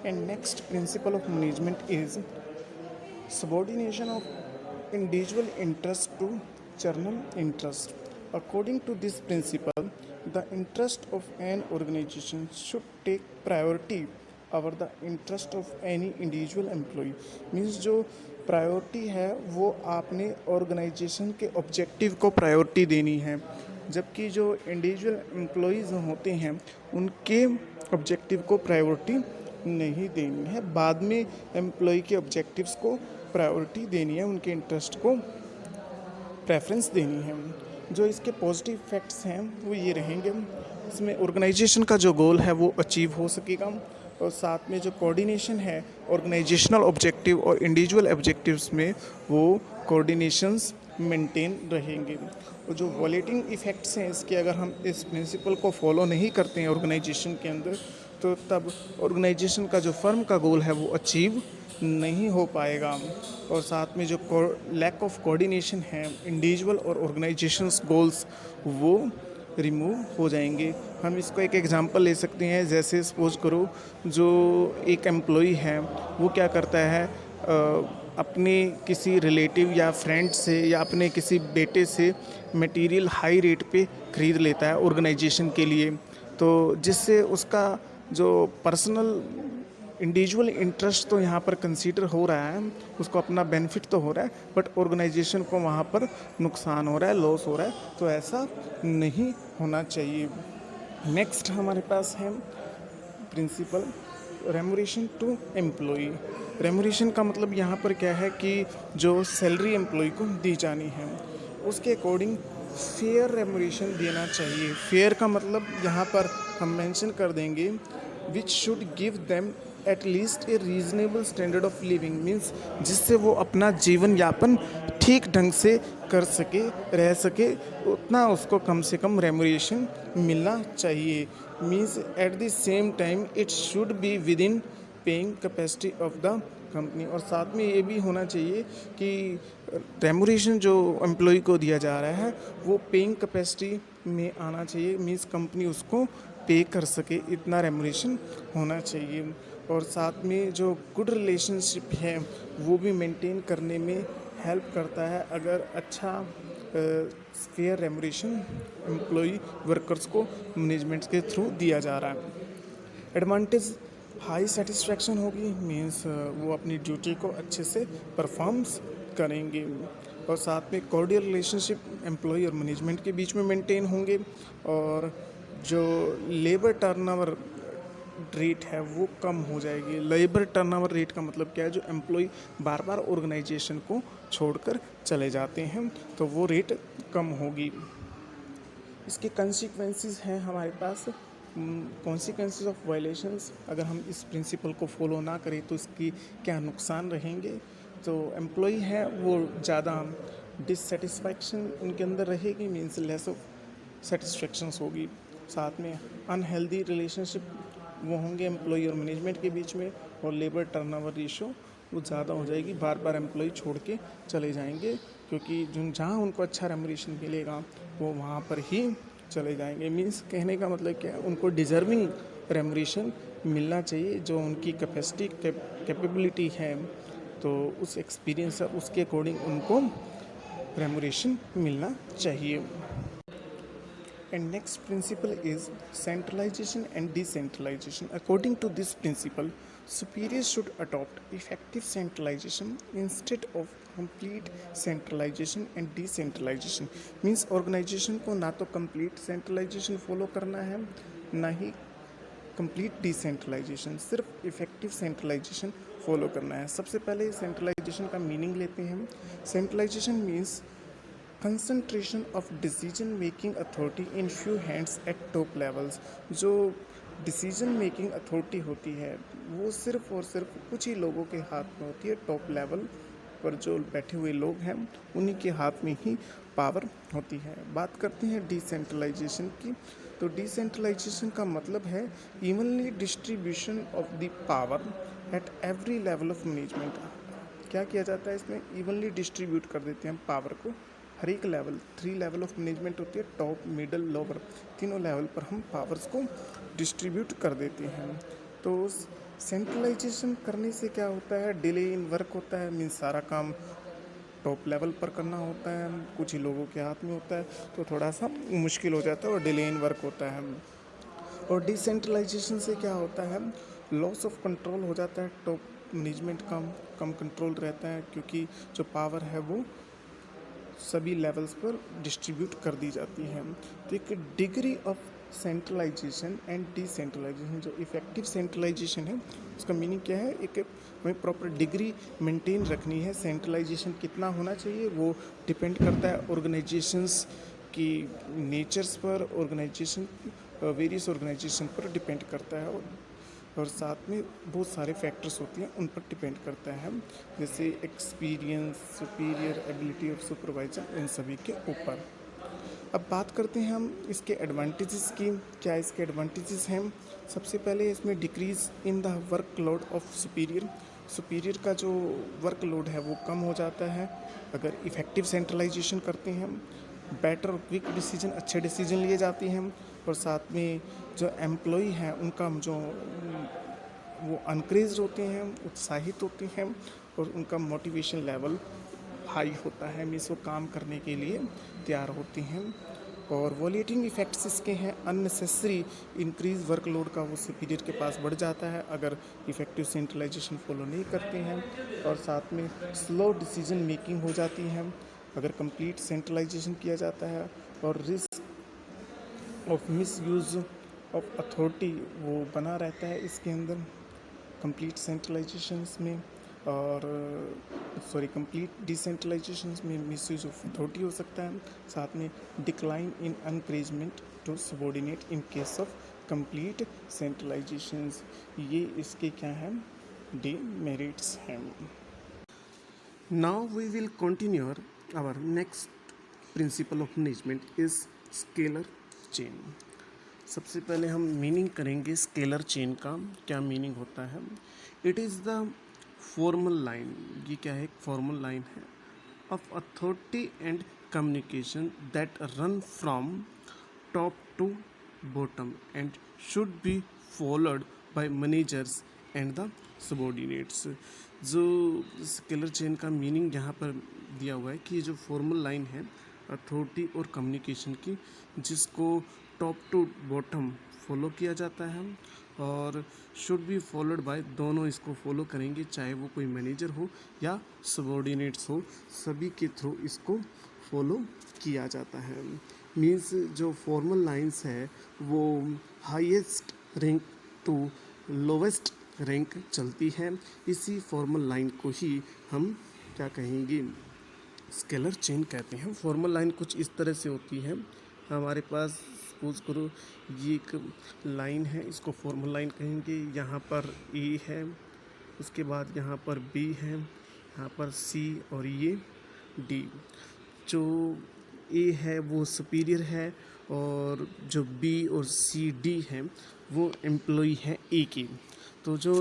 And next principle of management is subordination of individual interest to general interest. According to this principle, the interest of an organization should take priority over the interest of any individual employee. Means जो priority है वो आपने organisation के objective को priority देनी है, जबकि जो इंडिविजुअल एम्प्लॉयज़ होते हैं उनके ऑब्जेक्टिव को प्रायोरिटी नहीं देनी है। बाद में एम्प्लॉय के ऑब्जेक्टिव्स को प्रायोरिटी देनी है, उनके इंटरेस्ट को प्रेफरेंस देनी है। जो इसके पॉजिटिव इफ़ेक्ट्स हैं वो ये रहेंगे, इसमें ऑर्गेनाइजेशन का जो गोल है वो अचीव हो सकेगा, और साथ में जो कोऑर्डिनेशन है ऑर्गेनाइजेशनल ऑब्जेक्टिव और इंडिविजुअल ऑब्जेक्टिव्स में वो कोऑर्डिनेशंस मेंटेन रहेंगे। और जो वॉलेटिंग इफ़ेक्ट्स हैं इसके, अगर हम इस प्रिंसिपल को फॉलो नहीं करते हैं ऑर्गेनाइजेशन के अंदर, तो तब ऑर्गेनाइजेशन का जो फर्म का गोल है वो अचीव नहीं हो पाएगा। और साथ में जो लैक ऑफ कोऑर्डिनेशन है इंडिविजुअल और ऑर्गेनाइजेशंस गोल्स वो रिमूव हो जाएंगे। हम इसको एक एग्जांपल ले सकते हैं, जैसे सपोज करो जो एक एम्प्लॉई है वो क्या करता है, अपने किसी रिलेटिव या फ्रेंड से या अपने किसी बेटे से मटेरियल हाई रेट पे ख़रीद लेता है ऑर्गेनाइजेशन के लिए, तो जिससे उसका जो पर्सनल इंडिविजुअल इंटरेस्ट तो यहाँ पर कंसीडर हो रहा है, उसको अपना बेनिफिट तो हो रहा है, बट ऑर्गेनाइजेशन को वहाँ पर नुकसान हो रहा है, लॉस हो रहा है, तो ऐसा नहीं होना चाहिए। नेक्स्ट हमारे पास है principle remuneration to employee. Remuneration का मतलब यहाँ पर क्या है कि जो सैलरी एम्प्लॉय को दी जानी है उसके अकॉर्डिंग फेयर रेमुनरेशन देना चाहिए। फेयर का मतलब यहाँ पर हम मेंशन कर देंगे which should give them at least A reasonable standard of living, means जिससे वो अपना जीवन यापन ठीक ढंग से कर सके, रह सके, उतना उसको कम से कम रेमुनरेशन मिलना चाहिए। Means at the same time it should be with in paying capacity of the company. और साथ में ये भी होना चाहिए कि रेमुनरेशन जो एम्प्लॉय को दिया जा रहा है वो पेइंग कैपेसिटी में आना चाहिए, मीन्स कंपनी उसको पे कर सके, इतना रेमुनरेशन होना चाहिए। और साथ में जो गुड रिलेशनशिप है वो भी मेंटेन करने में हेल्प करता है, अगर अच्छा फेयर रेमुनरेशन एम्प्लॉय वर्कर्स को मैनेजमेंट के थ्रू दिया जा रहा है। एडवांटेज हाई सेटिस्फैक्शन होगी, मीन्स वो अपनी ड्यूटी को अच्छे से परफॉर्म्स करेंगे। और साथ में कॉर्डियल रिलेशनशिप एम्प्लॉय और मैनेजमेंट के बीच में मेंटेन होंगे। और जो लेबर टर्नओवर रेट है वो कम हो जाएगी। लेबर टर्नओवर रेट का मतलब क्या है, जो एम्प्लॉय बार बार ऑर्गेनाइजेशन को छोड़कर चले जाते हैं तो वो रेट कम होगी। इसके कंसिक्वेंसेस हैं हमारे पास, कॉन्सिक्वेंसेस ऑफ वायलेशंस। अगर हम इस प्रिंसिपल को फॉलो ना करें तो इसकी क्या नुकसान रहेंगे। तो एम्प्लॉय है वो ज़्यादा डिससेटिस्फैक्शन उनके अंदर रहेगी, मीन्स लेस ऑफ सेटिस्फैक्शंस होगी। साथ में अनहेल्दी रिलेशनशिप वो होंगे एम्प्लॉय और मैनेजमेंट के बीच में, और लेबर टर्नओवर रेशो वो ज़्यादा हो जाएगी, बार बार एम्प्लॉय छोड़ के चले जाएंगे, क्योंकि जहाँ उनको अच्छा रेमुनरेशन मिलेगा वो वहाँ पर ही चले जाएंगे। मीन्स कहने का मतलब क्या है, उनको डिज़र्विंग रेमुनरेशन मिलना चाहिए, जो उनकी कैपेसिटी कैपेबिलिटी है, तो उस एक्सपीरियंस है उसके अकॉर्डिंग उनको रेमुनरेशन मिलना चाहिए। And next principle is centralization and decentralization. According to this principle, superiors should adopt effective centralization instead of complete centralization and decentralization. Means organization को ना तो complete centralization follow करना है, ना ही complete decentralization, सिर्फ effective centralization follow करना है। सबसे पहले centralization का meaning लेते हैं। Centralization means concentration of decision making authority in few hands eight top levels. जो डिसीजन मेकिंग अथॉरिटी होती है वो सिर्फ और सिर्फ कुछ ही लोगों के हाथ में होती है, टॉप लेवल पर जो बैठे हुए लोग हैं उन्हीं के हाथ में ही पावर होती है। बात करते हैं डिसेंट्रलाइजेशन की, तो डिसेंट्रलाइजेशन का मतलब है evenly distribution of the power at every level of management. क्या किया जाता है इसमें, इवनली डिस्ट्रीब्यूट कर देते हैं पावर को हर एक लेवल। 3 लेवल ऑफ मैनेजमेंट होती है, टॉप मिडल लोअर, तीनों लेवल पर हम पावर्स को डिस्ट्रीब्यूट कर देते हैं। तो सेंट्रलाइजेशन करने से क्या होता है, डिले इन वर्क होता है, मीन्स सारा काम टॉप लेवल पर करना होता है, कुछ ही लोगों के हाथ में होता है, तो थोड़ा सा मुश्किल हो जाता है और डिले इन वर्क होता है। और डिसेंट्रलाइजेशन से क्या होता है, लॉस ऑफ कंट्रोल हो जाता है, टॉप मैनेजमेंट का कम कंट्रोल रहता है, क्योंकि जो पावर है वो सभी लेवल्स पर डिस्ट्रीब्यूट कर दी जाती है। तो एक degree of centralisation and decentralisation, जो इफेक्टिव सेंट्रलाइजेशन है उसका मीनिंग क्या है, एक हमें प्रॉपर डिग्री मेंटेन रखनी है। सेंट्रलाइजेशन कितना होना चाहिए वो डिपेंड करता है ऑर्गेनाइजेशंस की नेचर्स पर, ऑर्गेनाइजेशन वेरियस ऑर्गेनाइजेशन पर डिपेंड करता है, और साथ में बहुत सारे फैक्टर्स होती हैं उन पर डिपेंड करता है, जैसे experience, superior ability of supervisor, इन सभी के ऊपर। अब बात करते हैं हम इसके एडवांटेजेस की। क्या इसके एडवांटेजेस हैं? सबसे पहले इसमें decrease in the workload of superior का जो वर्कलोड है वो कम हो जाता है अगर इफ़ेक्टिव सेंट्रलाइजेशन करते हैं। बेटर और क्विक डिसीजन, अच्छे डिसीजन लिए जाते हैं, और साथ में जो एम्प्लॉई हैं उनका जो वो अनक्रेज होते हैं, उत्साहित होते हैं, और उनका मोटिवेशन लेवल हाई होता है, मीन्स वो काम करने के लिए तैयार होते हैं। और वॉलेटिंग इफ़ेक्ट्स इसके हैं, अननेसेसरी इंक्रीज वर्कलोड का वो सुपीरियर के पास बढ़ जाता है अगर इफ़ेक्टिव सेंट्रलाइजेशन फॉलो नहीं करते हैं, और साथ में स्लो डिसीजन मेकिंग हो जाती है अगर कंप्लीट सेंट्रलाइजेशन किया जाता है, और risk of miss use of authority वो बना रहता है इसके अंदर कंप्लीट सेंट्रलाइजेशंस में, और कंप्लीट डिसेंट्रलाइजेशंस में मिसयूज ऑफ अथॉरिटी हो सकता है। साथ में decline in encouragement to subordinate in case of complete centralisations, ये इसके क्या हैं, डिमेरिट्स हैं। Now we will continue our next principle of management is scalar chain. सबसे पहले हम मीनिंग करेंगे स्केलर चेन का, क्या मीनिंग होता है। It is the formal line, ये क्या है, एक फॉर्मल लाइन है of authority and communication that run from top to bottom and should be followed by managers and the subordinates. जो स्केलर चेन का मीनिंग यहाँ पर दिया हुआ है कि ये जो फॉर्मल लाइन है अथॉरिटी और कम्युनिकेशन की, जिसको टॉप टू बॉटम फॉलो किया जाता है, और शुड बी फॉलोड बाय, दोनों इसको फॉलो करेंगे, चाहे वो कोई मैनेजर हो या सबॉर्डिनेट्स हो, सभी के थ्रू इसको फॉलो किया जाता है। मीन्स जो फॉर्मल लाइंस है वो highest rank to lowest rank चलती है, इसी फॉर्मल लाइन को ही हम क्या कहेंगे, स्केलर चेन कहते हैं। फॉर्मल लाइन कुछ इस तरह से होती है, हमारे पास सपोज करो ये एक लाइन है, इसको फॉर्मल लाइन कहेंगे। यहाँ पर ए है, उसके बाद यहाँ पर बी है, यहाँ पर सी, और ये डी। जो ए है वो सुपीरियर है, और जो बी और सी डी है वो एम्प्लॉई है ए की। तो जो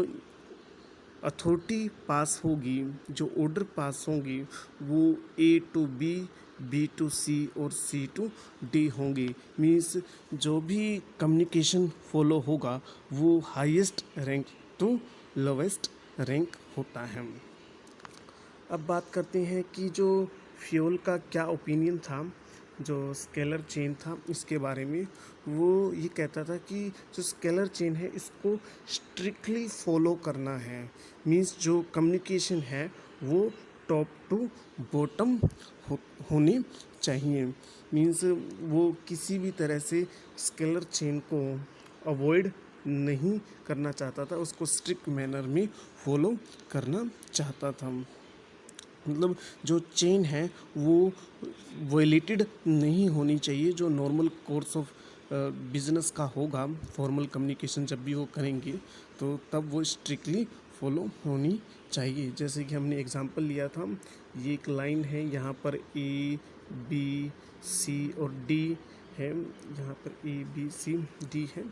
अथॉरिटी पास होगी, जो ऑर्डर पास होंगी, वो ए टू बी, बी टू सी और सी टू डी होंगे। मीन्स जो भी कम्युनिकेशन फॉलो होगा वो highest rank to lowest rank होता है। अब बात करते हैं कि जो फ्यूल का क्या ओपिनियन था, जो स्केलर चेन था उसके बारे में। वो ये कहता था कि जो स्केलर चेन है इसको स्ट्रिक्टली फॉलो करना है, मीन्स जो कम्युनिकेशन है वो टॉप टू बॉटम होनी चाहिए। मीन्स वो किसी भी तरह से स्केलर चेन को अवॉइड नहीं करना चाहता था, उसको स्ट्रिक्ट मैनर में फॉलो करना चाहता था। मतलब जो चेन है वो वायलेटेड नहीं होनी चाहिए, जो नॉर्मल कोर्स ऑफ बिजनेस का होगा, फॉर्मल कम्युनिकेशन जब भी वो करेंगे तो तब वो स्ट्रिक्टली फॉलो होनी चाहिए। जैसे कि हमने एग्जांपल लिया था, ये एक लाइन है, यहाँ पर ए बी सी और डी है, यहाँ पर ए बी सी डी है।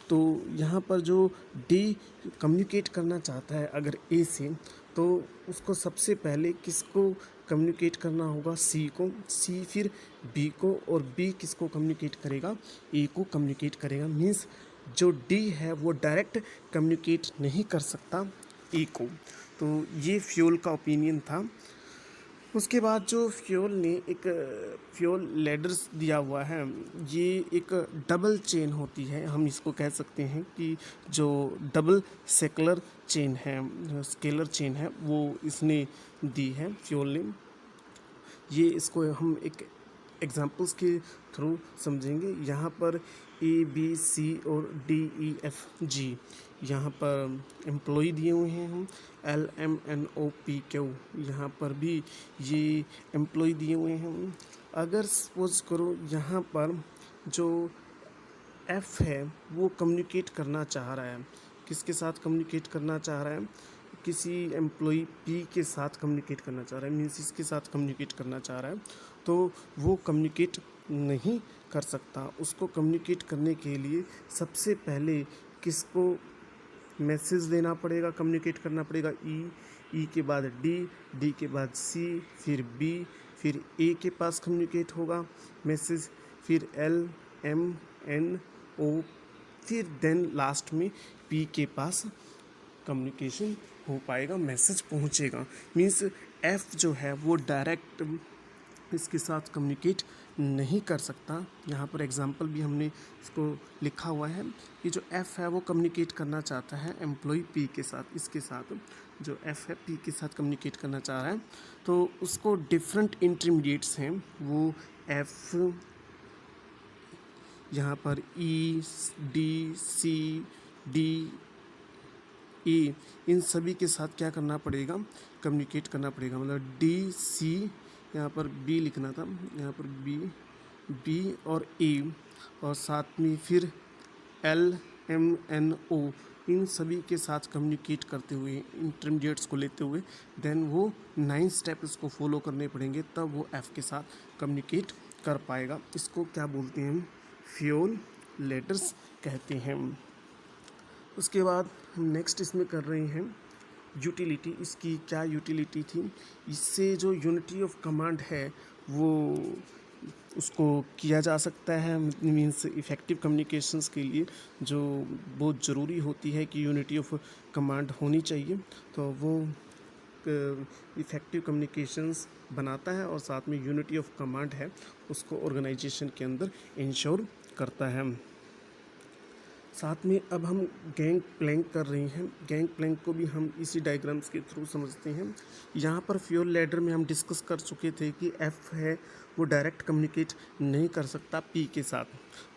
तो यहाँ पर जो डी कम्युनिकेट करना चाहता है अगर ए से, तो उसको सबसे पहले किसको कम्युनिकेट करना होगा, सी को, सी फिर बी को, और बी किसको कम्युनिकेट करेगा, ए को कम्युनिकेट करेगा। मीन्स जो डी है वो डायरेक्ट कम्युनिकेट नहीं कर सकता ई को। तो ये फ्यूल का ओपिनियन था। उसके बाद जो फ्यूल ने एक फ्यूल लैडर्स दिया हुआ है, ये एक डबल चेन होती है, हम इसको कह सकते हैं कि जो डबल सेकुलर चेन है, स्केलर चेन है, वो इसने दी है फ्यूल ने। ये इसको हम एक एग्जांपल्स के थ्रू समझेंगे। यहाँ पर ए बी सी और डी ई एफ जी, यहाँ पर एम्प्लॉय दिए हुए हैं हम, L M N O P Q, यहाँ पर भी ये एम्प्लॉय दिए हुए हैं हम। अगर सपोज करो यहाँ पर जो एफ है वो कम्युनिकेट करना चाह रहा है, किसके साथ कम्युनिकेट करना चाह रहा है, किसी एम्प्लॉय पी के साथ कम्युनिकेट करना चाह रहा है, मीन्स इसके साथ कम्युनिकेट करना चाह रहा है, तो वो कम्युनिकेट नहीं कर सकता। उसको कम्युनिकेट करने के लिए सबसे पहले किसको मैसेज देना पड़ेगा, कम्युनिकेट करना पड़ेगा ई के बाद डी के बाद सी, फिर बी, फिर ए के पास कम्युनिकेट होगा मैसेज, फिर एल एम एन ओ, फिर देन लास्ट में पी के पास कम्युनिकेशन हो पाएगा, मैसेज पहुंचेगा। मीन्स एफ जो है वो डायरेक्ट इसके साथ कम्युनिकेट नहीं कर सकता। यहाँ पर एग्जांपल भी हमने इसको लिखा हुआ है कि जो एफ है वो कम्युनिकेट करना चाहता है एम्प्लॉय पी के साथ, इसके साथ जो एफ है पी के साथ कम्युनिकेट करना चाह रहा है, तो उसको डिफरेंट इंटरमीडिएट्स हैं, वो एफ, यहाँ पर E D C D A, इन सभी के साथ क्या करना पड़ेगा, कम्युनिकेट करना पड़ेगा। मतलब डी सी, यहाँ पर बी लिखना था, यहाँ पर बी और ए, और साथ में फिर एल एम एन ओ, इन सभी के साथ कम्युनिकेट करते हुए, इंटरमीडिएट्स को लेते हुए, देन वो 9 स्टेप इसको फॉलो करने पड़ेंगे, तब वो एफ के साथ कम्युनिकेट कर पाएगा। इसको क्या बोलते हैं, फ्यूल लेटर्स कहते हैं। उसके बाद हम नेक्स्ट इसमें कर रहे हैं यूटिलिटी। इसकी क्या यूटिलिटी थी, इससे जो यूनिटी ऑफ कमांड है वो उसको किया जा सकता है, मीन्स इफ़ेक्टिव कम्युनिकेशंस के लिए जो बहुत ज़रूरी होती है कि यूनिटी ऑफ कमांड होनी चाहिए, तो वो इफ़ेक्टिव कम्युनिकेशंस बनाता है और साथ में यूनिटी ऑफ कमांड है उसको ऑर्गेनाइजेशन के अंदर इंश्योर करता है। साथ में अब हम गैंग प्लैंक कर रहे हैं। गैंग प्लैंक को भी हम इसी डायग्राम्स के थ्रू समझते हैं। यहाँ पर फ्यूल लैडर में हम डिस्कस कर चुके थे कि एफ है वो डायरेक्ट कम्युनिकेट नहीं कर सकता पी के साथ,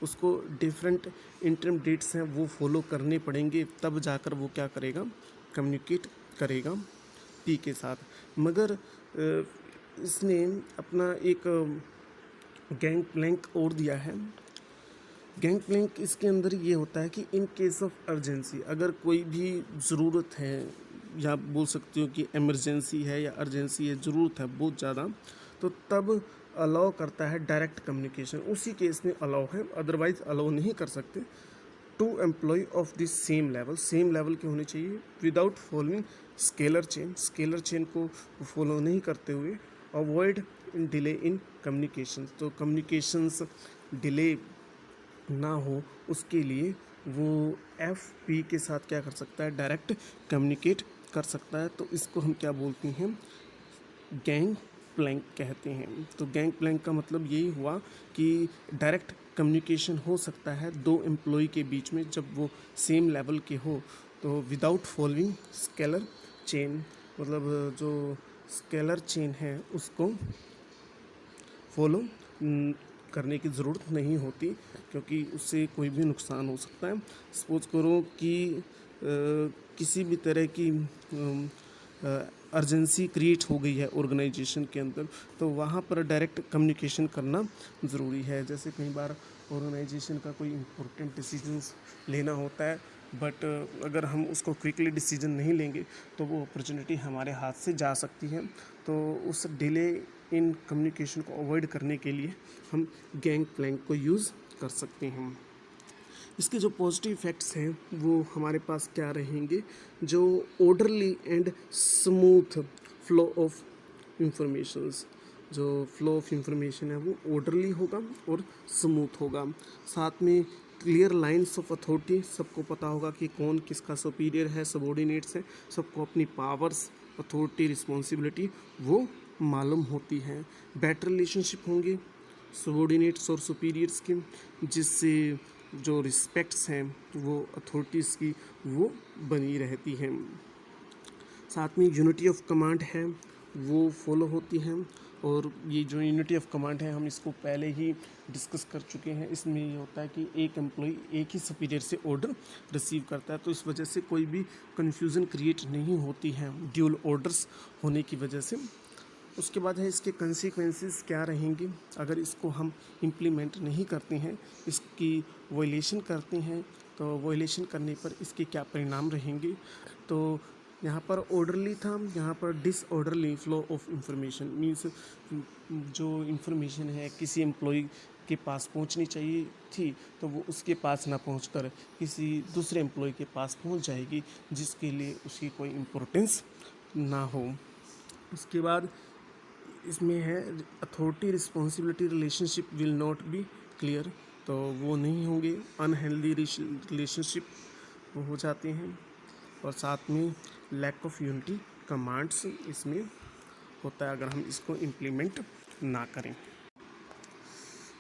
उसको डिफरेंट इंटरमीडिएट्स हैं वो फॉलो करने पड़ेंगे, तब जाकर वो क्या करेगा, कम्युनिकेट करेगा पी के साथ। मगर इसने अपना एक गैंग प्लैंक और दिया है। गैंग प्लैंक इसके अंदर ये होता है कि इन केस ऑफ अर्जेंसी, अगर कोई भी ज़रूरत है, या बोल सकते हो कि इमरजेंसी है या अर्जेंसी है, ज़रूरत है बहुत ज़्यादा, तो तब अलाउ करता है डायरेक्ट कम्युनिकेशन, उसी केस में अलाउ है, अदरवाइज अलाउ नहीं कर सकते। Two employee of this same level के होने चाहिए, विदाउट फॉलोइंग स्केलर चेन को फॉलो नहीं करते हुए, avoid in delay in communication, तो कम्युनिकेशंस डिले ना हो उसके लिए वो एफ पी के साथ क्या कर सकता है, डायरेक्ट कम्युनिकेट कर सकता है। तो इसको हम क्या बोलते हैं, गैंग प्लैंक कहते हैं। तो गैंग प्लैंक का मतलब यही हुआ कि डायरेक्ट कम्युनिकेशन हो सकता है दो एम्प्लॉय के बीच में जब वो सेम लेवल के हो, तो विदाउट फॉलोइंग स्केलर चेन, मतलब जो स्केलर चेन है उसको फॉलो करने की ज़रूरत नहीं होती, क्योंकि उससे कोई भी नुकसान हो सकता है। सपोज करो कि किसी भी तरह की अर्जेंसी क्रिएट हो गई है ऑर्गेनाइजेशन के अंदर, तो वहाँ पर डायरेक्ट कम्युनिकेशन करना ज़रूरी है। जैसे कई बार ऑर्गेनाइजेशन का कोई इम्पोर्टेंट डिसीजंस लेना होता है, बट अगर हम उसको क्विकली डिसीजन नहीं लेंगे तो वो अपॉर्चुनिटी हमारे हाथ से जा सकती है। तो उस डिले इन कम्युनिकेशन को अवॉइड करने के लिए हम गैंग प्लैंक को यूज़ कर सकते हैं। इसके जो पॉजिटिव इफ़ेक्ट्स हैं वो हमारे पास क्या रहेंगे, जो orderly and smooth flow of informations, जो फ्लो ऑफ इंफॉर्मेशन है वो ऑर्डरली होगा और स्मूथ होगा। साथ में क्लियर लाइन्स ऑफ अथॉरिटी, सबको पता होगा कि कौन किसका सुपीरियर है, सबॉर्डिनेट्स हैं, सबको अपनी पावर्स, अथॉरिटी, रिस्पॉन्सिबिलिटी वो मालूम होती है। बेटर रिलेशनशिप होंगे सबॉर्डिनेट्स और सुपीरियर्स के, जिससे जो रिस्पेक्ट्स हैं वो अथॉरिटीज़ की वो बनी रहती हैं। साथ में यूनिटी ऑफ कमांड है वो फॉलो होती है, और ये जो यूनिटी ऑफ कमांड है हम इसको पहले ही डिस्कस कर चुके हैं। इसमें ये होता है कि एक एम्प्लॉय एक ही सुपीरियर से ऑर्डर रिसीव करता है, तो इस वजह से कोई भी कन्फ्यूज़न क्रिएट नहीं होती है ड्यूल ऑर्डर्स होने की वजह से। उसके बाद है इसके कंसीक्वेंसेस क्या रहेंगे अगर इसको हम इम्प्लीमेंट नहीं करते हैं, इसकी वायलेशन करते हैं, तो वायलेशन करने पर इसके क्या परिणाम रहेंगे। तो यहाँ पर ऑर्डरली था, यहाँ पर disorderly flow of information means जो इंफॉर्मेशन है किसी एम्प्लॉय के पास पहुंचनी चाहिए थी तो वो उसके पास ना पहुंचकर किसी दूसरे एम्प्लॉय के पास पहुंच जाएगी, जिसके लिए उसकी कोई इम्पोर्टेंस ना हो। उसके बाद इसमें है authority responsibility relationship will not be clear, तो वो नहीं होंगे, अनहेल्दी रिलेशनशिप वो हो जाते हैं। और साथ में लैक ऑफ यूनिटी कमांड्स इसमें होता है अगर हम इसको इम्प्लीमेंट ना करें।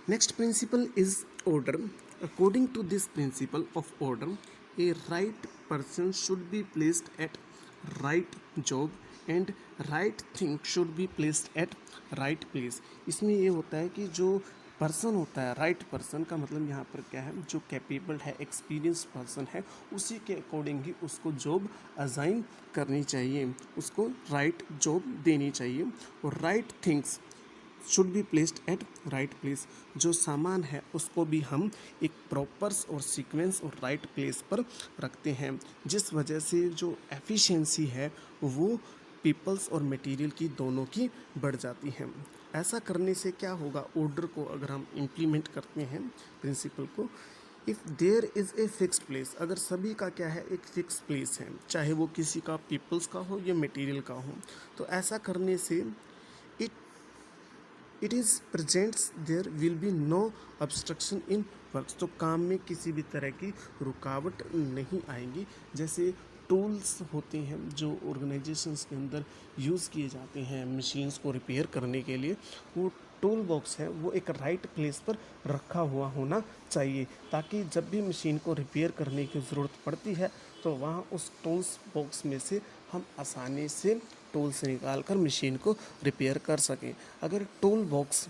Next principle is order. According to this principle of order, a right person should be placed at right job and right thing should be placed at right place. इसमें ये होता है कि जो पर्सन होता है, राइट पर्सन का मतलब यहाँ पर क्या है, जो कैपेबल है, एक्सपीरियंस पर्सन है, उसी के अकॉर्डिंग ही उसको जॉब असाइन करनी चाहिए, उसको राइट जॉब देनी चाहिए। और right things should be placed at right place, जो सामान है उसको भी हम एक प्रॉपर्स और सीक्वेंस और राइट प्लेस पर रखते हैं, जिस वजह से जो एफिशिएंसी है वो पीपल्स और मटेरियल की दोनों की बढ़ जाती है। ऐसा करने से क्या होगा, ऑर्डर को अगर हम इम्प्लीमेंट करते हैं प्रिंसिपल को, if there is a fixed place, अगर सभी का क्या है एक फिक्स प्लेस है, चाहे वो किसी का पीपल्स का हो या मटेरियल का हो, तो ऐसा करने से it is presents there will be no obstruction in works, तो काम में किसी भी तरह की रुकावट नहीं आएंगी। जैसे टूल्स होते हैं जो ऑर्गेनाइजेशंस के अंदर यूज़ किए जाते हैं मशीन्स को रिपेयर करने के लिए, वो टूल बॉक्स है वो एक राइट प्लेस पर रखा हुआ होना चाहिए, ताकि जब भी मशीन को रिपेयर करने की ज़रूरत पड़ती है तो वहाँ उस टूल्स बॉक्स में से हम आसानी से टूल्स निकाल कर मशीन को रिपेयर कर सकें। अगर टूल बॉक्स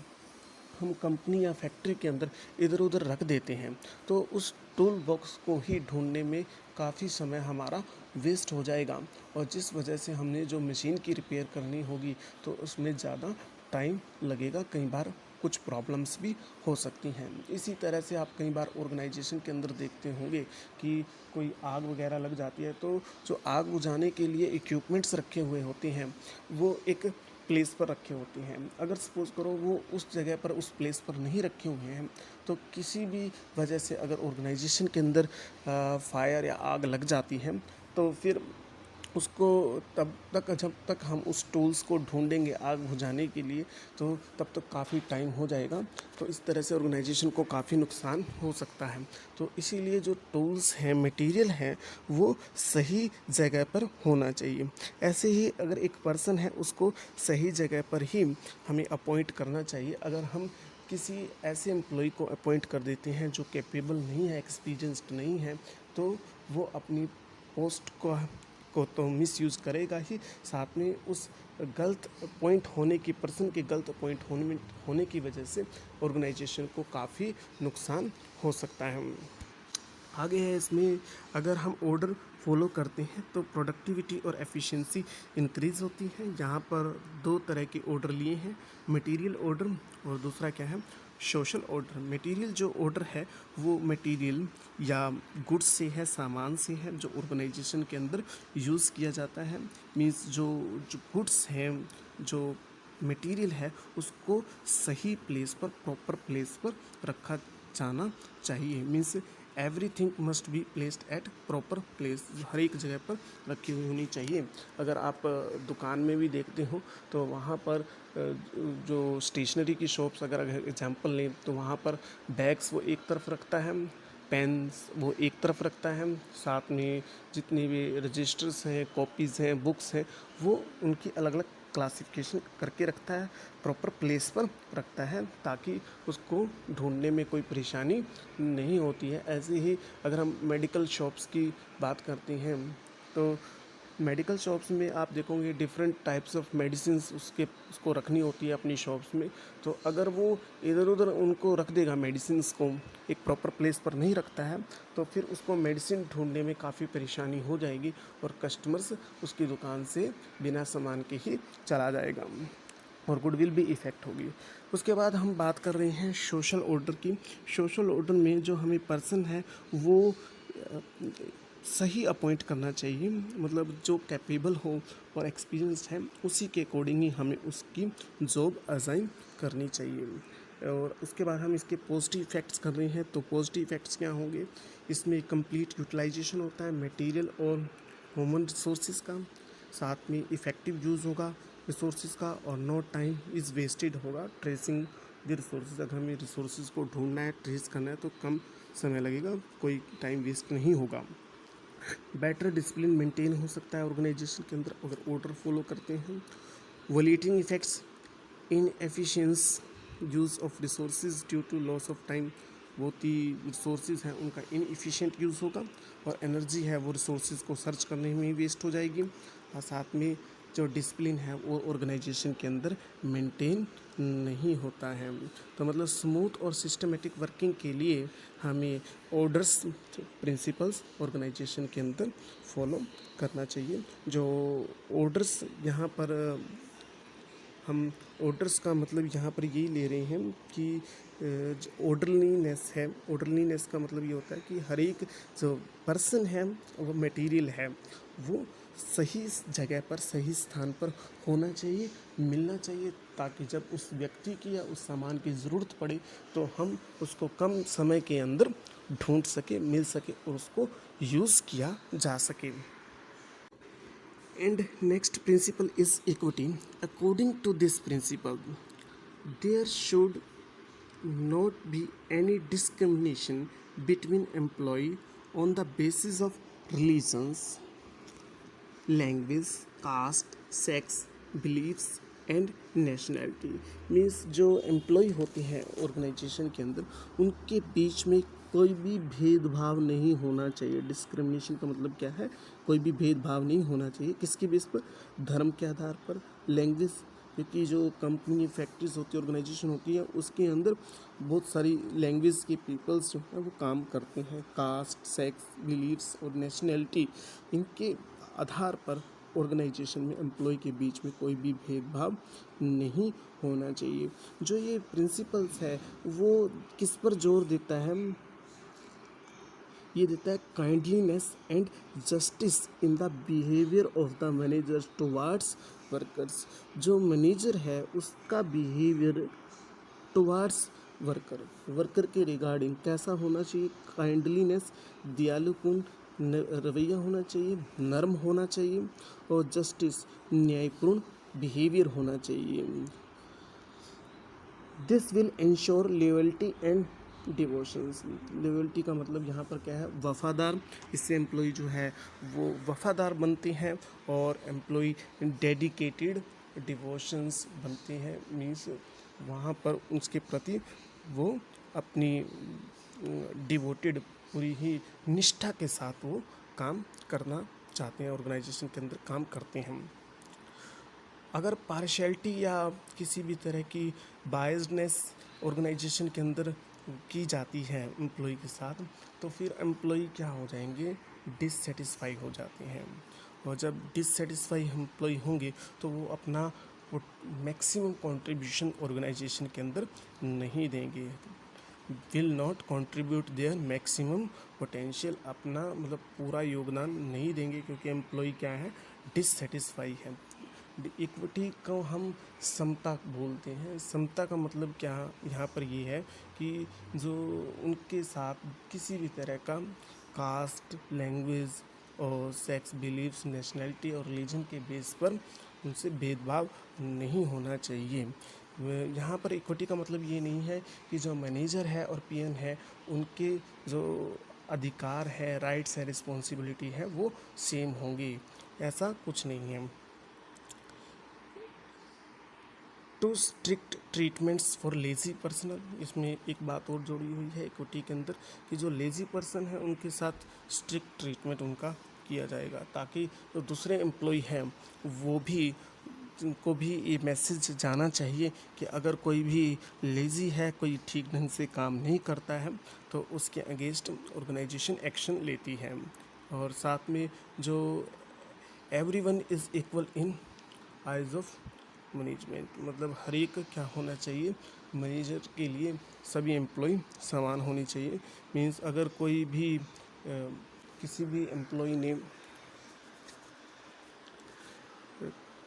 हम कंपनी या फैक्ट्री के अंदर इधर उधर रख देते हैं तो उस टूल बॉक्स को ही ढूंढने में काफ़ी समय हमारा वेस्ट हो जाएगा, और जिस वजह से हमने जो मशीन की रिपेयर करनी होगी तो उसमें ज़्यादा टाइम लगेगा, कई बार कुछ प्रॉब्लम्स भी हो सकती हैं। इसी तरह से आप कई बार ऑर्गेनाइजेशन के अंदर देखते होंगे कि कोई आग वगैरह लग जाती है तो जो आग बुझाने के लिए इक्विपमेंट्स रखे हुए होते हैं वो एक प्लेस पर रखे होते हैं। अगर सपोज़ करो वो उस जगह पर उस प्लेस पर नहीं रखे हुए हैं तो किसी भी वजह से अगर ऑर्गेनाइजेशन के अंदर फायर या आग लग जाती है तो फिर उसको तब तक जब तक हम उस टूल्स को ढूंढेंगे आग बुझाने के लिए तो तब तक काफ़ी टाइम हो जाएगा, तो इस तरह से ऑर्गेनाइजेशन को काफ़ी नुकसान हो सकता है। तो इसीलिए जो टूल्स हैं, मटेरियल हैं, वो सही जगह पर होना चाहिए। ऐसे ही अगर एक पर्सन है उसको सही जगह पर ही हमें अपॉइंट करना चाहिए। अगर हम किसी ऐसे एम्प्लॉय को अपॉइंट कर देते हैं जो कैपेबल नहीं है, एक्सपीरियंस्ड नहीं है, तो वो अपनी पोस्ट को तो मिसयूज़ करेगा ही, साथ में उस गलत पॉइंट होने की पर्सन के गलत पॉइंट होने की वजह से ऑर्गेनाइजेशन को काफ़ी नुकसान हो सकता है। आगे है इसमें अगर हम ऑर्डर फॉलो करते हैं तो प्रोडक्टिविटी और एफिशिएंसी इंक्रीज़ होती है। यहाँ पर दो तरह के ऑर्डर लिए हैं, मटेरियल ऑर्डर और दूसरा क्या है, सोशल ऑर्डर। मटेरियल जो ऑर्डर है वो मटेरियल या गुड्स से है, सामान से है, जो ऑर्गेनाइजेशन के अंदर यूज़ किया जाता है। मीन्स जो गुड्स हैं, जो मटेरियल है उसको सही प्लेस पर, प्रॉपर प्लेस पर रखा जाना चाहिए। Means everything must be placed at proper place, हर एक जगह पर रखी हुई होनी चाहिए। अगर आप दुकान में भी देखते हो तो वहाँ पर जो स्टेशनरी की शॉप्स अगर एग्जांपल लें तो वहाँ पर बैग्स वो एक तरफ रखता है, पेन्स वो एक तरफ रखता है, साथ में जितने भी रजिस्टर्स हैं, कॉपीज़ हैं, बुक्स हैं, वो उनकी अलग अलग क्लासिफिकेशन करके रखता है, प्रॉपर प्लेस पर रखता है ताकि उसको ढूंढने में कोई परेशानी नहीं होती है। ऐसे ही अगर हम मेडिकल शॉप्स की बात करते हैं तो मेडिकल शॉप्स में आप देखोगे डिफरेंट टाइप्स ऑफ मेडिसिन उसको रखनी होती है अपनी शॉप्स में। तो अगर वो इधर उधर उनको रख देगा, मेडिसिन को एक प्रॉपर प्लेस पर नहीं रखता है, तो फिर उसको मेडिसिन ढूंढने में काफ़ी परेशानी हो जाएगी और कस्टमर्स उसकी दुकान से बिना सामान के ही चला जाएगा और गुडविल भी इफ़ेक्ट होगी। उसके बाद हम बात कर रहे हैं सोशल ऑर्डर की। सोशल ऑर्डर में जो हमें पर्सन है वो सही अपॉइंट करना चाहिए, मतलब जो कैपेबल हो और एक्सपीरियंस्ड है उसी के अकॉर्डिंग ही हमें उसकी जॉब असाइन करनी चाहिए। और उसके बाद हम इसके पॉजिटिव इफ़ेक्ट्स कर रहे हैं, तो पॉजिटिव इफ़ेक्ट्स क्या होंगे? इसमें कंप्लीट यूटिलाइजेशन होता है मटेरियल और ह्यूमन रिसोर्सेज का, साथ में इफ़ेक्टिव यूज़ होगा रिसोर्सेज का और नो टाइम इज़ वेस्टेड होगा ट्रेसिंग द रिसोर्सेज। अगर हमें रिसोर्सेज को ढूंढना है, ट्रेस करना है तो कम समय लगेगा, कोई टाइम वेस्ट नहीं होगा। बेटर डिसिप्लिन मेंटेन हो सकता है ऑर्गेनाइजेशन के अंदर अगर ऑर्डर फॉलो करते हैं। वॉलेटिंग effects in efficient use of resources due to loss of time. बहुत ही रिसोर्सेज हैं उनका इनएफिशिएंट यूज़ होगा और एनर्जी है वो रिसोर्सेज को सर्च करने में ही वेस्ट हो जाएगी। और साथ में जो डिसिप्लिन है वो ऑर्गेनाइजेशन के अंदर मेंटेन नहीं होता है। तो मतलब स्मूथ और सिस्टमेटिक वर्किंग के लिए हमें ऑर्डर्स प्रिंसिपल्स ऑर्गेनाइजेशन के अंदर फॉलो करना चाहिए। जो ऑर्डर्स यहाँ पर हम ऑर्डर्स का मतलब यहाँ पर यही ले रहे हैं कि ऑर्डरलीनेस है। ऑर्डरलीनेस का मतलब ये होता है कि हर एक जो पर्सन है वो मटेरियल है वो सही जगह पर सही स्थान पर होना चाहिए, मिलना चाहिए, ताकि जब उस व्यक्ति की या उस सामान की ज़रूरत पड़े तो हम उसको कम समय के अंदर ढूंढ सके, मिल सके और उसको यूज़ किया जा सके। And next principle is equity. According to this principle, there should not be any discrimination between employee on the basis of religions, language, caste, sex, beliefs and nationality. Means जो एम्प्लॉय होते हैं organisation के अंदर उनके बीच में कोई भी भेदभाव नहीं होना चाहिए। डिस्क्रिमिनेशन का मतलब क्या है? कोई भी भेदभाव नहीं होना चाहिए। किसके बेस पर? धर्म के आधार पर, लैंग्वेज, क्योंकि जो कंपनी फैक्ट्रीज होती है, ऑर्गेनाइजेशन होती है, उसके अंदर बहुत सारी लैंग्वेज के पीपल्स जो है वो काम करते हैं। कास्ट, सेक्स, बिलीव्स और नेशनैलिटी, इनके आधार पर ऑर्गेनाइजेशन में एम्प्लॉय के बीच में कोई भी भेदभाव नहीं होना चाहिए। जो ये प्रिंसिपल्स है वो किस पर जोर देता है? ये देता है kindliness and justice in the behaviour of the managers towards workers. जो मैनेजर है उसका बिहेवियर टुवार्ड्स वर्कर के रिगार्डिंग कैसा होना चाहिए? काइंडलीनेस, दयालुपूर्ण रवैया होना चाहिए, नर्म होना चाहिए और जस्टिस, न्यायपूर्ण बिहेवियर होना चाहिए। This will ensure loyalty and devotions. Loyalty का मतलब यहाँ पर क्या है? वफादार। इससे एम्प्लॉय जो है वो वफादार बनते हैं और एम्प्लॉय डेडिकेटेड, डिवोशंस बनते हैं। मीन्स वहाँ पर उसके प्रति वो अपनी डिवोटेड, पूरी ही निष्ठा के साथ वो काम करना चाहते हैं, ऑर्गेनाइजेशन के अंदर काम करते हैं। अगर पार्शियलिटी या किसी भी तरह की बायस्डनेस ऑर्गेनाइजेशन के अंदर की जाती है एम्प्लॉय के साथ, तो फिर एम्प्लॉय क्या हो जाएंगे? डिससेटिस्फाई हो जाते हैं। और जब डिससेटिस्फाई एम्प्लॉय होंगे तो वो अपना मैक्सिमम कंट्रीब्यूशन ऑर्गेनाइजेशन के अंदर नहीं देंगे, will not contribute their maximum potential, अपना मतलब पूरा योगदान नहीं देंगे, क्योंकि एम्प्लॉय क्या है? डिससेटिस्फाई है। इक्विटी को हम समता बोलते हैं। समता का मतलब क्या यहाँ पर ये है कि जो उनके साथ किसी भी तरह का कास्ट, लैंग्वेज और सेक्स, बिलीव्स, नेशनैलिटी और रिलीजन के बेस पर उनसे भेदभाव नहीं होना चाहिए। यहाँ पर इक्विटी का मतलब ये नहीं है कि जो मैनेजर है और पीएन है उनके जो अधिकार है, राइट्स है, रिस्पॉन्सिबिलिटी है वो सेम होंगी, ऐसा कुछ नहीं है। Too strict treatments for lazy personnel, इसमें एक बात और जोड़ी हुई है इक्विटी के अंदर कि जो लेज़ी पर्सन है उनके साथ स्ट्रिक्ट ट्रीटमेंट उनका किया जाएगा, ताकि जो दूसरे एम्प्लॉय हैं वो भी उनको भी ये मैसेज जाना चाहिए कि अगर कोई भी लेज़ी है, कोई ठीक ढंग से काम नहीं करता है तो उसके अगेंस्ट ऑर्गेनाइजेशन एक्शन लेती है। और साथ में जो everyone is equal in eyes of management, मतलब हर एक क्या होना चाहिए, मैनेजर के लिए सभी एम्प्लॉय समान होनी चाहिए। मीन्स अगर कोई भी किसी भी एम्प्लॉय ने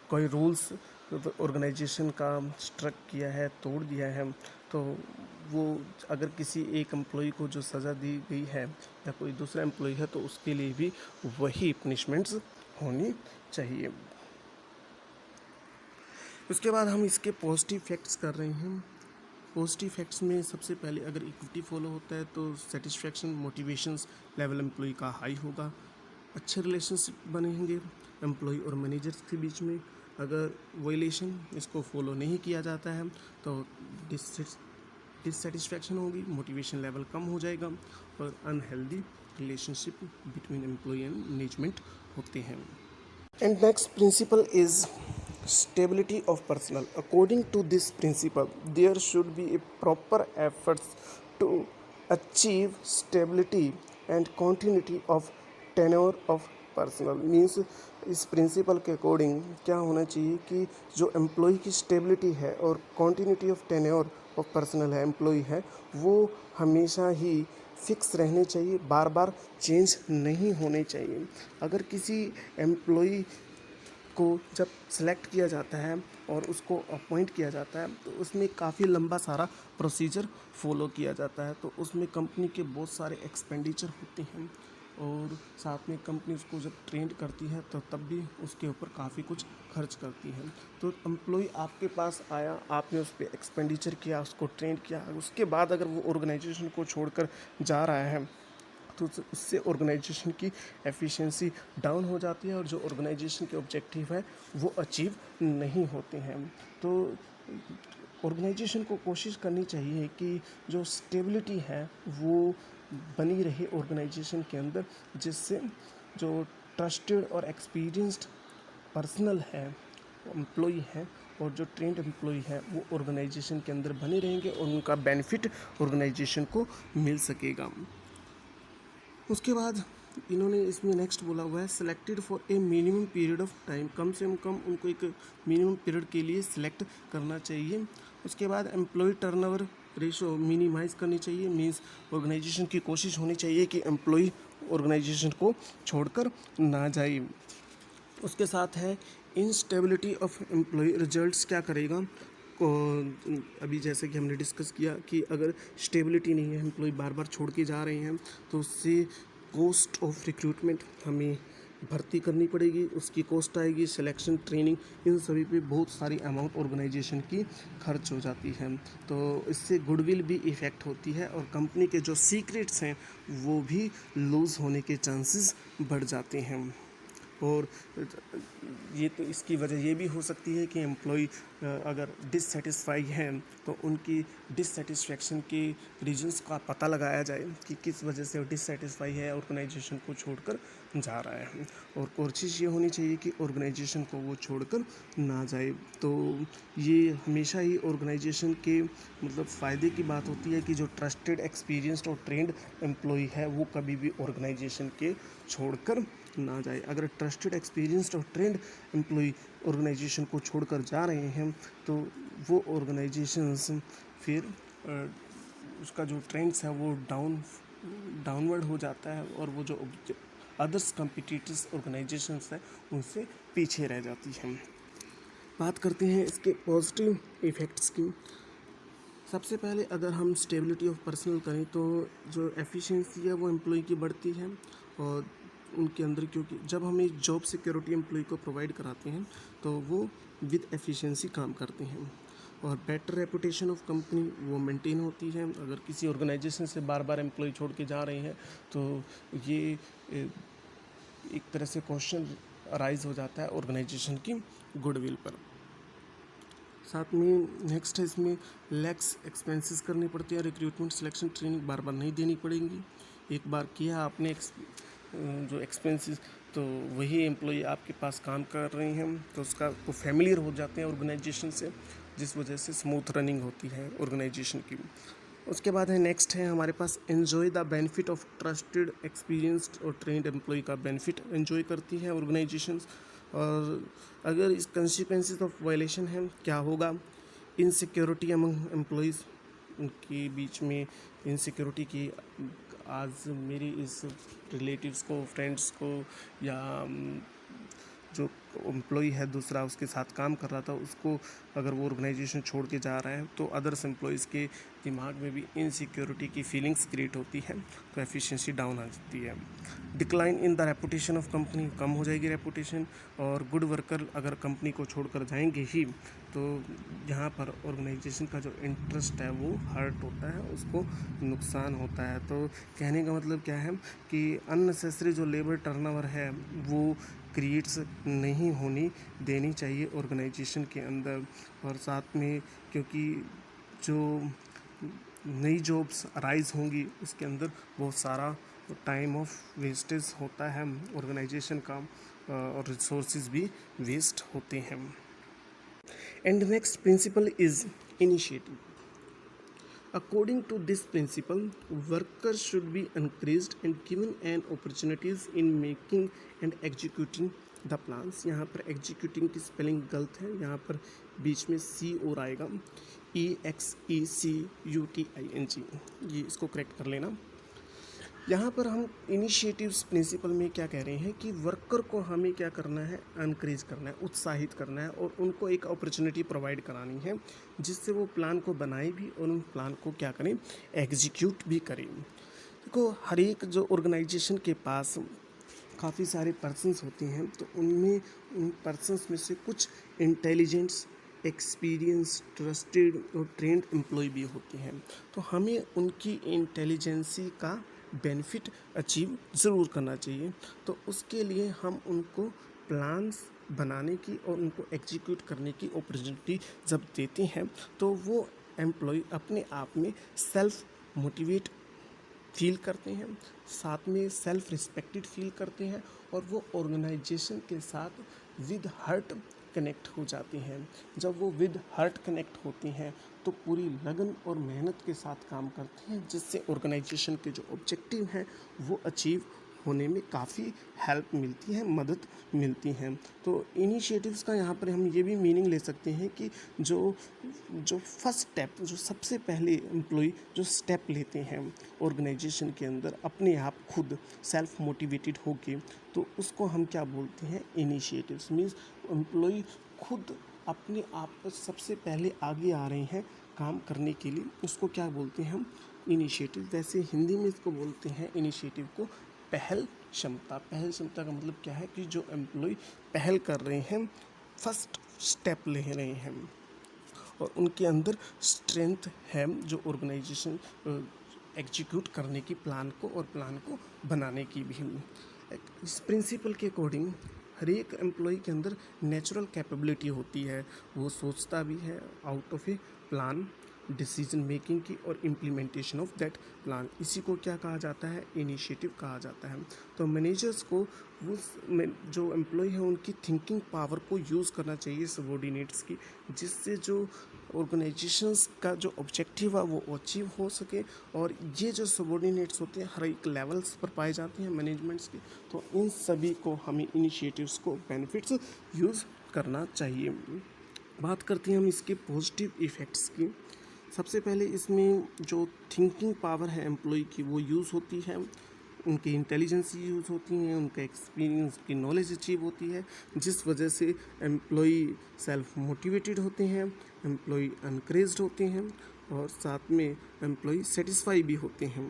कोई रूल्स ऑर्गेनाइजेशन का स्ट्रक किया है, तोड़ दिया है, तो वो अगर किसी एक एम्प्लॉय को जो सज़ा दी गई है या कोई दूसरा एम्प्लॉय है तो उसके लिए भी वही पनिशमेंट्स होनी चाहिए। उसके बाद हम इसके पॉजिटिव फैक्ट्स कर रहे हैं। पॉजिटिव फैक्ट्स में सबसे पहले अगर इक्विटी फॉलो होता है तो सेटिस्फैक्शन, मोटिवेशंस लेवल एम्प्लॉय का हाई होगा, अच्छे रिलेशनशिप बनेंगे एम्प्लॉय और मैनेजर्स के बीच में। अगर वायलेशन इसको फॉलो नहीं किया जाता है तो डिससेटिस्फैक्शन होगी, मोटिवेशन लेवल कम हो जाएगा और unhealthy relationship between employee and management होते हैं। And next principle is stability of personnel. According to this principle, there should be a proper efforts to achieve stability and continuity of tenure of personnel. Means इस principal के according क्या होना चाहिए कि जो employ की स्टेबिलिटी है और continuity of tenure of personal है, एम्प्लॉय है, वो हमेशा ही फिक्स रहने चाहिए, बार बार चेंज नहीं होने चाहिए। अगर किसी एम्प्लॉय को जब सेलेक्ट किया जाता है और उसको अपॉइंट किया जाता है तो उसमें काफ़ी लंबा सारा प्रोसीजर फॉलो किया जाता है, तो उसमें कंपनी के बहुत सारे एक्सपेंडिचर होते हैं और साथ में कंपनी उसको जब ट्रेंड करती है तो तब भी उसके ऊपर काफ़ी कुछ खर्च करती है। तो एम्प्लॉय आपके पास आया, आपने उस पर एक्सपेंडिचर किया, उसको ट्रेंड किया, उसके बाद अगर वो ऑर्गेनाइजेशन को छोड़कर जा रहा है तो उससे ऑर्गेनाइजेशन की एफिशिएंसी डाउन हो जाती है और जो ऑर्गेनाइजेशन के ऑब्जेक्टिव है वो अचीव नहीं होते हैं। तो ऑर्गेनाइजेशन को कोशिश करनी चाहिए कि जो स्टेबिलिटी है वो बनी रहे ऑर्गेनाइजेशन के अंदर, जिससे जो ट्रस्टेड और एक्सपीरियंस्ड पर्सनल है, एम्प्लॉय है और जो ट्रेंड एम्प्लॉय है वो ऑर्गेनाइजेशन के अंदर बने रहेंगे और उनका बेनिफिट ऑर्गेनाइजेशन को मिल सकेगा। उसके बाद इन्होंने इसमें नेक्स्ट बोला हुआ है selected for a minimum period of time, कम से कम उनको एक मिनिमम पीरियड के लिए सिलेक्ट करना चाहिए। उसके बाद एम्प्लॉय टर्नओवर रेशो मिनिमाइज़ करनी चाहिए, मींस ऑर्गेनाइजेशन की कोशिश होनी चाहिए कि एम्प्लॉय ऑर्गेनाइजेशन को छोड़कर ना जाए। उसके साथ है इंस्टेबिलिटी ऑफ एम्प्लॉय रिजल्ट्स क्या करेगा को, अभी जैसे कि हमने डिस्कस किया कि अगर स्टेबिलिटी नहीं है, एम्प्लॉय बार बार छोड़ के जा रहे हैं तो उससे कॉस्ट ऑफ रिक्रूटमेंट हमें भर्ती करनी पड़ेगी, उसकी कॉस्ट आएगी, सिलेक्शन, ट्रेनिंग, इन सभी पे बहुत सारी अमाउंट ऑर्गेनाइजेशन की खर्च हो जाती है। तो इससे गुडविल भी इफ़ेक्ट होती है और कंपनी के जो सीक्रेट्स हैं वो भी लूज़ होने के चांसेस बढ़ जाते हैं। और ये तो इसकी वजह ये भी हो सकती है कि एम्प्लॉय अगर डिससेटिस्फाई हैं तो उनकी डिससेटिस्फैक्शन के रीजंस का पता लगाया जाए कि किस वजह से वो डिससेटिस्फाई है, ऑर्गेनाइजेशन को छोड़कर जा रहा है, और कोशिश ये होनी चाहिए कि ऑर्गेनाइजेशन को वो छोड़कर ना जाए। तो ये हमेशा ही ऑर्गेनाइजेशन के मतलब फ़ायदे की बात होती है कि जो ट्रस्टेड, एक्सपीरियंस्ड और ट्रेंड एम्प्लॉय है वो कभी भी ऑर्गेनाइजेशन के छोड़कर ना जाए। अगर ट्रस्टेड, एक्सपीरियंस्ड और ट्रेंड एम्प्लॉय ऑर्गेनाइजेशन को छोड़कर जा रहे हैं तो वो ऑर्गेनाइजेशंस फिर उसका जो ट्रेंड्स है वो डाउनवर्ड हो जाता है और वो जो अदर्स कॉम्पिटिटर्स ऑर्गेनाइजेशंस है उनसे पीछे रह जाती हैं। बात करते हैं इसके पॉजिटिव इफ़ेक्ट्स की। सबसे पहले अगर हम स्टेबिलिटी ऑफ पर्सनल करें तो जो एफिशिएंसी है वो एम्प्लॉय की बढ़ती है और उनके अंदर, क्योंकि जब हम एक जॉब सिक्योरिटी एम्प्लॉय को प्रोवाइड कराते हैं तो वो विद एफिशिएंसी काम करते हैं। और बेटर रेपुटेशन ऑफ कंपनी वो मेंटेन होती है। अगर किसी ऑर्गेनाइजेशन से बार बार एम्प्लॉय छोड़ के जा रहे हैं तो ये एक तरह से क्वेश्चन अराइज हो जाता है ऑर्गेनाइजेशन की गुडविल पर। साथ में नेक्स्ट है इसमें लैक्स एक्सपेंसेस करनी पड़ती है। रिक्रूटमेंट सिलेक्शन ट्रेनिंग बार बार नहीं देनी पड़ेगी। एक बार किया आपने जो एक्सपेंसेस तो वही एम्प्लॉय आपके पास काम कर रहे हैं तो उसका वो फैमिलियर हो जाते हैं ऑर्गेनाइजेशन से, जिस वजह से स्मूथ रनिंग होती है ऑर्गेनाइजेशन की। उसके बाद है नेक्स्ट है हमारे पास enjoy the benefit of trusted experienced और ट्रेंड एम्प्लॉय का बेनिफिट एन्जॉय करती है ऑर्गेनाइजेशंस। और अगर इस कंसिक्वेंसेस ऑफ वायलेशन है क्या होगा, इनसिक्योरिटी अमंग एम्प्लॉयज़, उनके बीच में इनसिक्योरिटी की। आज मेरी इस रिलेटिव्स को, फ्रेंड्स को या जो एम्प्लॉय है दूसरा उसके साथ काम कर रहा था उसको अगर वो ऑर्गेनाइजेशन छोड़ के जा रहा है तो अदर्स एम्प्लॉयज़ के दिमाग में भी इनसिक्योरिटी की फीलिंग्स क्रिएट होती है, तो एफिशिएंसी डाउन आ जाती है। Decline in the reputation of company, कम हो जाएगी रेपुटेशन। और गुड वर्कर अगर कंपनी को छोड़कर जाएंगे ही तो यहाँ पर ऑर्गेनाइजेशन का जो इंटरेस्ट है वो हर्ट होता है, उसको नुकसान होता है। तो कहने का मतलब क्या है कि अननेसेसरी जो लेबर टर्नओवर है वो क्रिएट्स नहीं होनी देनी चाहिए ऑर्गेनाइजेशन के अंदर। और साथ में क्योंकि जो नई जॉब्स अराइज होंगी उसके अंदर बहुत सारा टाइम ऑफ वेस्टेज होता है ऑर्गेनाइजेशन का, और रिसोर्सेज भी वेस्ट होते हैं। And next principle is initiative. According to this principle, workers should be encouraged and given an opportunities in making and executing the plans। यहाँ पर executing की स्पेलिंग गलत है, यहाँ पर बीच में C और आएगा, EXECUTING, ये इसको करेक्ट कर लेना। यहाँ पर हम इनिशिएटिव्स प्रिंसिपल में क्या कह रहे हैं कि वर्कर को हमें क्या करना है, एनकरेज करना है, उत्साहित करना है और उनको एक अपॉर्चुनिटी प्रोवाइड करानी है जिससे वो प्लान को बनाए भी और उन प्लान को क्या करें, एग्जीक्यूट भी करें। देखो हर एक जो ऑर्गेनाइजेशन के पास काफ़ी सारे पर्सन्स होते हैं तो उनमें उन पर्सन्स में से कुछ इंटेलिजेंट्स, एक्सपीरियंस, ट्रस्टेड और ट्रेंड एम्प्लॉय भी होते हैं। तो हमें उनकी इंटेलिजेंसी का बेनिफिट अचीव ज़रूर करना चाहिए। तो उसके लिए हम उनको प्लान्स बनाने की और उनको एग्जीक्यूट करने की अपॉर्चुनिटी जब देते हैं तो वो एम्प्लॉय अपने आप में सेल्फ मोटिवेट फील करते हैं, साथ में सेल्फ रिस्पेक्टेड फील करते हैं और वो ऑर्गेनाइजेशन के साथ विद हार्ट कनेक्ट हो जाते हैं। जब वो विद हार्ट कनेक्ट होते हैं तो पूरी लगन और मेहनत के साथ काम करते हैं जिससे ऑर्गेनाइजेशन के जो ऑब्जेक्टिव हैं वो अचीव होने में काफ़ी हेल्प मिलती है, मदद मिलती है। तो इनिशिएटिव्स का यहाँ पर हम ये भी मीनिंग ले सकते हैं कि जो फर्स्ट स्टेप, जो सबसे पहले एम्प्लॉय जो स्टेप लेते हैं ऑर्गेनाइजेशन के अंदर अपने आप खुद सेल्फ मोटिवेटेड होके, तो उसको हम क्या बोलते हैं, इनिशिएटिव्स। मीन्स एम्प्लॉय खुद अपने आप पर सबसे पहले आगे आ रहे हैं काम करने के लिए, उसको क्या बोलते हैं हम, इनिशिएटिव। वैसे हिंदी में इसको बोलते हैं इनिशिएटिव को पहल क्षमता। पहल क्षमता का मतलब क्या है कि जो एम्प्लॉय पहल कर रहे हैं, फर्स्ट स्टेप ले रहे हैं और उनके अंदर स्ट्रेंथ है जो ऑर्गेनाइजेशन एग्जीक्यूट करने की प्लान को बनाने की भी। इस प्रिंसिपल के अकॉर्डिंग हर एक एम्प्लॉय के अंदर नेचुरल कैपेबिलिटी होती है, वो सोचता भी है out of A plan, decision making की और इम्प्लीमेंटेशन ऑफ दैट प्लान। इसी को क्या कहा जाता है, इनिशिएटिव कहा जाता है। तो मैनेजर्स को वो जो एम्प्लॉय है उनकी थिंकिंग पावर को यूज़ करना चाहिए सबॉर्डिनेट्स की, जिससे जो ऑर्गेनाइजेशंस का जो ऑब्जेक्टिव है वो अचीव हो सके। और ये जो सबॉर्डिनेट्स होते हैं हर एक लेवल्स पर पाए जाते हैं मैनेजमेंट्स के, तो इन सभी को हमें इनिशिएटिव्स को बेनिफिट्स यूज़ करना चाहिए। बात करते हैं हम इसके पॉजिटिव इफ़ेक्ट्स की। सबसे पहले इसमें जो थिंकिंग पावर है एम्प्लॉय की वो यूज़ होती है, उनकी इंटेलिजेंस यूज़ होती है, उनका एक्सपीरियंस की नॉलेज अचीव होती है, जिस वजह से एम्प्लॉय सेल्फ मोटिवेटेड होते हैं, एम्प्लॉय एनकरेज्ड होते हैं और साथ में एम्प्लॉय सेटिस्फाई भी होते हैं।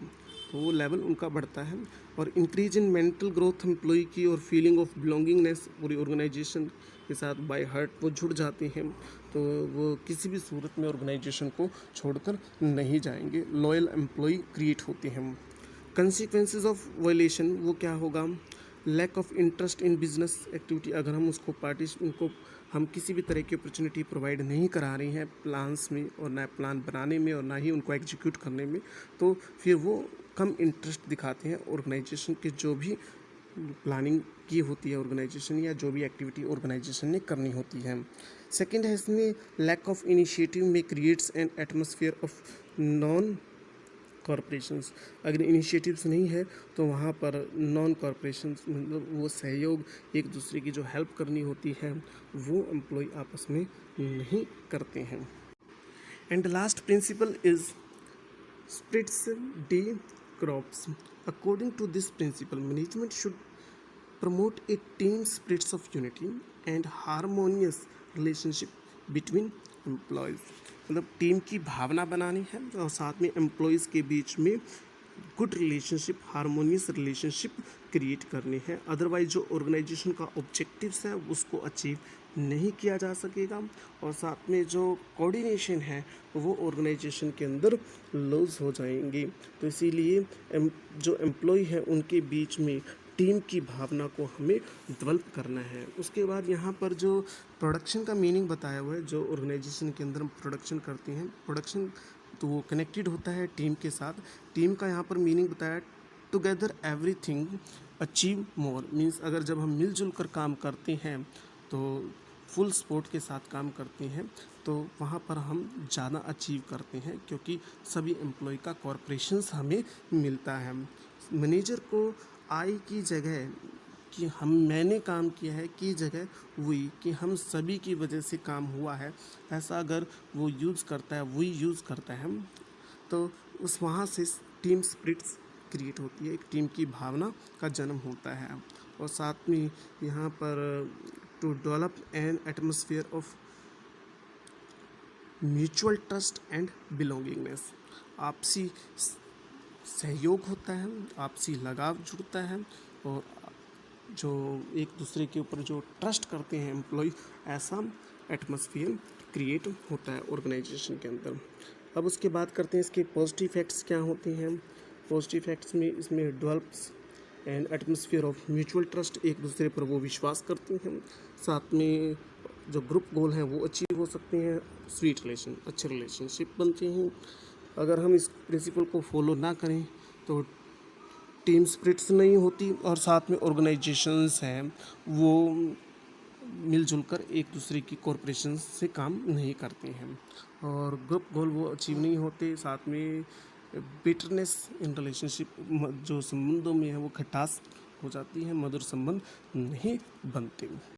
तो वो लेवल उनका बढ़ता है। और increase in mental growth employee की और फीलिंग ऑफ बिलोंगिंगनेस पूरी ऑर्गेनाइजेशन के साथ बाय हार्ट वो जुड़ जाते हैं, तो वो किसी भी सूरत में ऑर्गेनाइजेशन को छोड़कर नहीं जाएंगे। लॉयल एम्प्लॉय क्रिएट होते हैं। कंसिक्वेंसेस ऑफ वायलेशन वो क्या होगा? Lack of interest in business activity, अगर हम उनको हम किसी भी तरह की अपॉर्चुनिटी प्रोवाइड नहीं करा रहे हैं प्लान्स में, और ना प्लान बनाने में और ना ही उनको एग्जीक्यूट करने में, तो फिर वो कम इंटरेस्ट दिखाते हैं ऑर्गेनाइजेशन के जो भी प्लानिंग की होती है ऑर्गेनाइजेशन, या जो भी एक्टिविटी ऑर्गेनाइजेशन ने करनी होती है। सेकंड है इसमें लैक ऑफ इनिशिएटिव में creates an atmosphere of non corporations, अगर इनिशिएटिव्स नहीं है तो वहाँ पर नॉन कॉरपोरेशंस, मतलब वो सहयोग, एक दूसरे की जो हेल्प करनी होती है वो एम्प्लॉय आपस में नहीं करते हैं। And last principle is esprit de corps. According to this principle management should promote a team spirits of unity and harmonious relationship between employees, मतलब टीम की भावना बनानी है और साथ में एम्प्लॉयज़ के बीच में good relationship, harmonious relationship create करनी है। अदरवाइज जो ऑर्गेनाइजेशन का ऑब्जेक्टिव्स है उसको अचीव नहीं किया जा सकेगा, और साथ में जो कोऑर्डिनेशन है वो ऑर्गेनाइजेशन के अंदर लॉस हो जाएंगे। तो इसीलिए जो एम्प्लॉय है उनके बीच में टीम की भावना को हमें डेवलप करना है। उसके बाद यहाँ पर जो प्रोडक्शन का मीनिंग बताया हुआ है, जो ऑर्गेनाइजेशन के अंदर हम प्रोडक्शन करते हैं, प्रोडक्शन तो वो कनेक्टेड होता है टीम के साथ। टीम का यहाँ पर मीनिंग बताया together everything achieve more, means अगर जब हम मिलजुल कर काम करते हैं तो फुल सपोर्ट के साथ काम करते हैं तो वहाँ पर हम ज़्यादा अचीव करते हैं, क्योंकि सभी एम्प्लॉय का कॉर्पोरेशंस हमें मिलता है। मैनेजर को आई की जगह कि मैंने काम किया है की जगह वही कि हम सभी की वजह से काम हुआ है, ऐसा अगर वो यूज़ करता है, वही यूज़ करता है, तो उस वहाँ से टीम स्पिरिट्स क्रिएट होती है, एक टीम की भावना का जन्म होता है। और साथ में यहाँ पर to develop an atmosphere of mutual trust and belongingness, आपसी सहयोग होता है, आपसी लगाव जुड़ता है, और जो एक दूसरे के ऊपर जो ट्रस्ट करते हैं एम्प्लॉय, ऐसा एटमॉस्फेयर क्रिएट होता है ऑर्गेनाइजेशन के अंदर। अब उसके बात करते हैं इसके पॉजिटिव इफेक्ट्स क्या होते हैं। पॉजिटिव इफेक्ट्स में इसमें develops and atmosphere of mutual trust, एक दूसरे पर वो विश्वास करते हैं, साथ में जो ग्रुप गोल हैं वो अचीव हो सकते हैं, स्वीट रिलेशन, अच्छे रिलेशनशिप बनते हैं। अगर हम इस प्रिंसिपल को फॉलो ना करें तो टीम स्पिरिट्स नहीं होती, और साथ में ऑर्गेनाइजेशंस हैं वो मिलजुल कर एक दूसरे की कॉरपोरेशन से काम नहीं करते हैं, और ग्रुप गोल वो अचीव नहीं होते। साथ में बिटरनेस इन रिलेशनशिप, जो संबंधों में है वो खटास हो जाती है, मधुर संबंध नहीं बनते।